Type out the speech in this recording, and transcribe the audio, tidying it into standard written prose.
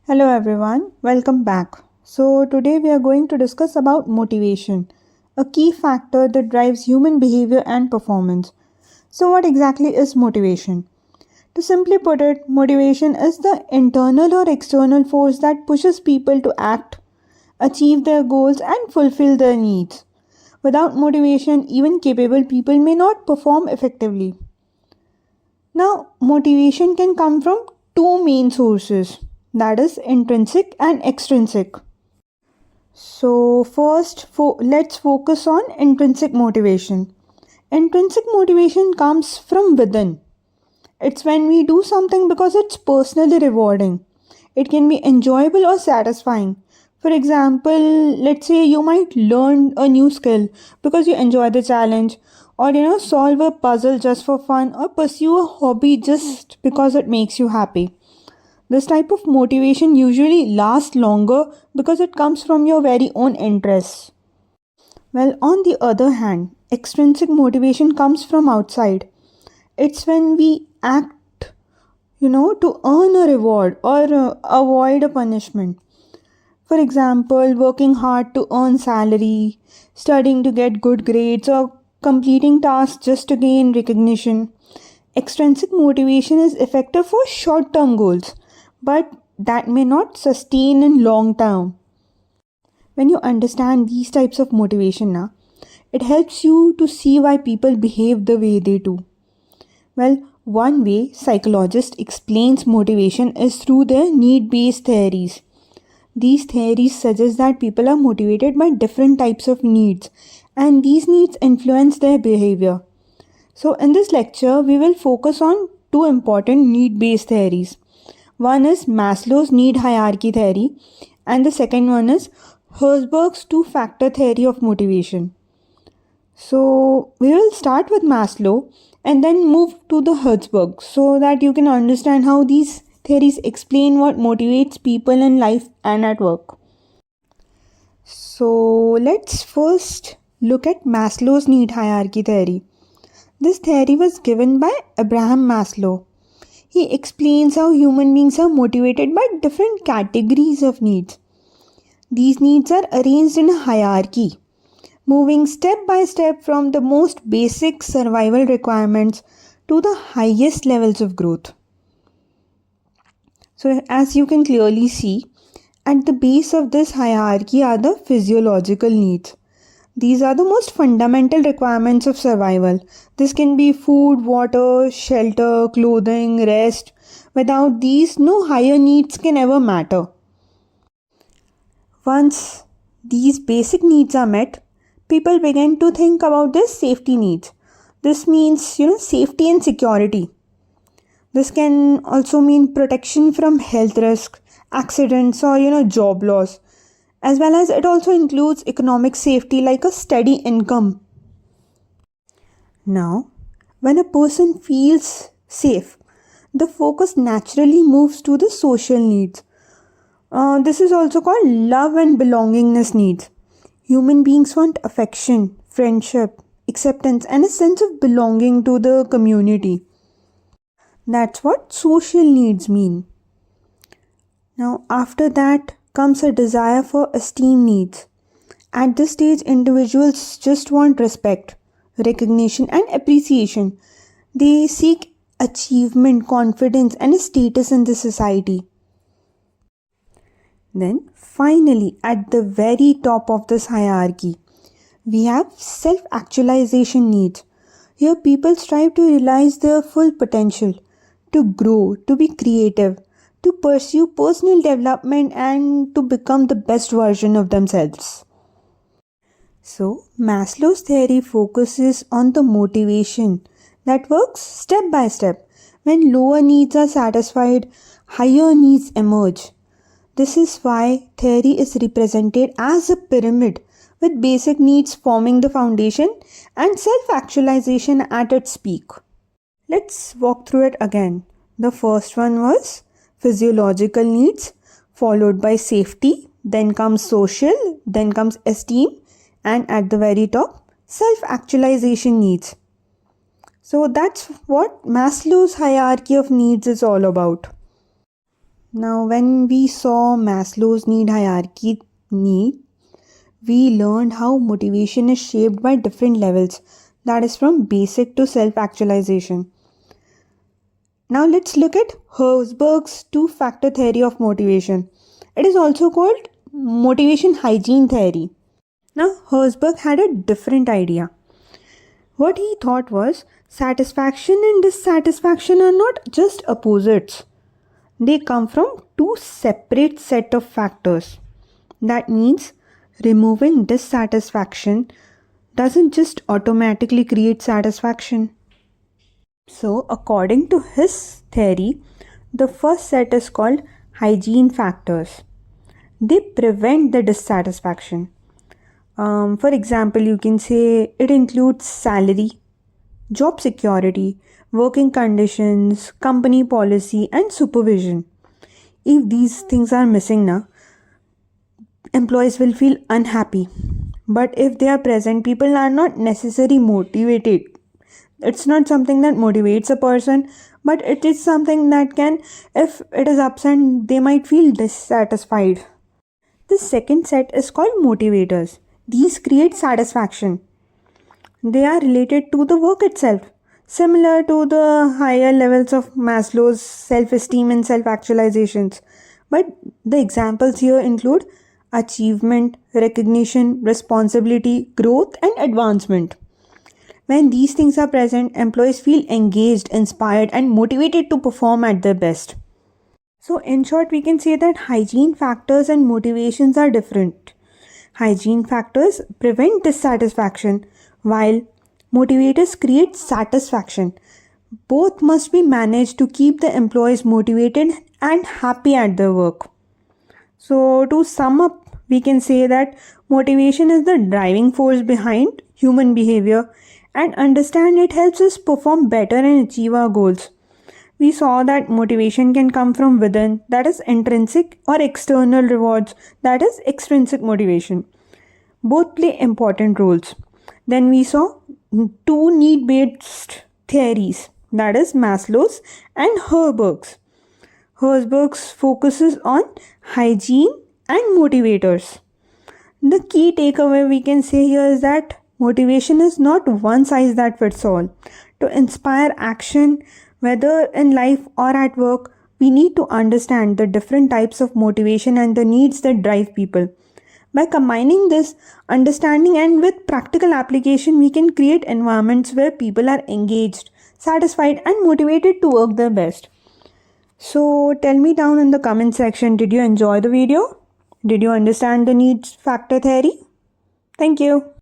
Hello everyone, welcome back. So today we are going to discuss about motivation, a key factor that drives human behavior and performance. So what exactly is motivation? To simply put it, motivation is the internal or external force that pushes people to act, achieve their goals and fulfill their needs. Without motivation, even capable people may not perform effectively. Now, motivation can come from two main sources, that is intrinsic and extrinsic. So, first, let's focus on intrinsic motivation. Intrinsic motivation comes from within. It's when we do something because it's personally rewarding. It can be enjoyable or satisfying. For example, let's say you might learn a new skill because you enjoy the challenge, or solve a puzzle just for fun, or pursue a hobby just because it makes you happy. This type of motivation usually lasts longer because it comes from your very own interests. Well, on the other hand, extrinsic motivation comes from outside. It's when we act, to earn a reward or avoid a punishment. For example, working hard to earn salary, studying to get good grades, or completing tasks just to gain recognition. Extrinsic motivation is effective for short term goals, but that may not sustain in long term. When you understand these types of motivation now, it helps you to see why people behave the way they do. Well, one way psychologists explains motivation is through their need-based theories. These theories suggest that people are motivated by different types of needs, and these needs influence their behavior. So in this lecture, we will focus on two important need-based theories. One is Maslow's need hierarchy theory, and the second one is Herzberg's two-factor theory of motivation. So we will start with Maslow and then move to the Herzberg so that you can understand how these theories explain what motivates people in life and at work. So let's first look at Maslow's need hierarchy theory. This theory was given by Abraham Maslow. He explains how human beings are motivated by different categories of needs. These needs are arranged in a hierarchy, moving step by step from the most basic survival requirements to the highest levels of growth. So, as you can clearly see, at the base of this hierarchy are the physiological needs. These are the most fundamental requirements of survival. This can be food, water, shelter, clothing, rest. Without these, no higher needs can ever matter. Once these basic needs are met, people begin to think about their safety needs. This means, safety and security. This can also mean protection from health risks, accidents, or, job loss. As well as it also includes economic safety like a steady income. Now, when a person feels safe, the focus naturally moves to the social needs. This is also called love and belongingness needs. Human beings want affection, friendship, acceptance, and a sense of belonging to the community. That's what social needs mean. Now, after that comes a desire for esteem needs. At this stage, individuals just want respect, recognition, and appreciation. They seek achievement, confidence, and a status in the society. Then, finally, at the very top of this hierarchy, we have self-actualization needs. Here, people strive to realize their full potential, to grow, to be creative, to pursue personal development, and to become the best version of themselves. So, Maslow's theory focuses on the motivation that works step by step. When lower needs are satisfied, higher needs emerge. This is why theory is represented as a pyramid with basic needs forming the foundation and self-actualization at its peak. Let's walk through it again. The first one was physiological needs, followed by safety, then comes social, then comes esteem, and at the very top, self-actualization needs. So that's what Maslow's hierarchy of needs is all about. Now, when we saw Maslow's need hierarchy we learned how motivation is shaped by different levels, that is, from basic to self actualization. Now, let's look at Herzberg's two factor theory of motivation. It is also called motivation hygiene theory. Now, Herzberg had a different idea. What he thought was satisfaction and dissatisfaction are not just opposites. They come from two separate set of factors. That means removing dissatisfaction doesn't just automatically create satisfaction. So, according to his theory, the first set is called hygiene factors. They prevent the dissatisfaction. For example, you can say it includes salary, job security, working conditions, company policy, and supervision. If these things are missing now, employees will feel unhappy. But if they are present, people are not necessarily motivated. It's not something that motivates a person, but it is something that can, if it is absent, they might feel dissatisfied. The second set is called motivators. These create satisfaction. They are related to the work itself, similar to the higher levels of Maslow's self-esteem and self-actualizations. But the examples here include achievement, recognition, responsibility, growth, and advancement. When these things are present, employees feel engaged, inspired, and motivated to perform at their best. So, in short, we can say that hygiene factors and motivations are different. Hygiene factors prevent dissatisfaction, while motivators create satisfaction. Both must be managed to keep the employees motivated and happy at their work. So, to sum up, we can say that motivation is the driving force behind human behavior, and understand it helps us perform better and achieve our goals. We saw that motivation can come from within, that is intrinsic, or external rewards, that is extrinsic motivation. Both play important roles. Then we saw two need-based theories, that is Maslow's and Herzberg's. Herzberg's focuses on hygiene and motivators. The key takeaway we can say here is that motivation is not one size that fits all. To inspire action, whether in life or at work, we need to understand the different types of motivation and the needs that drive people. By combining this understanding and with practical application, we can create environments where people are engaged, satisfied, and motivated to work their best. So tell me down in the comment section, did you enjoy the video? Did you understand the needs factor theory? Thank you.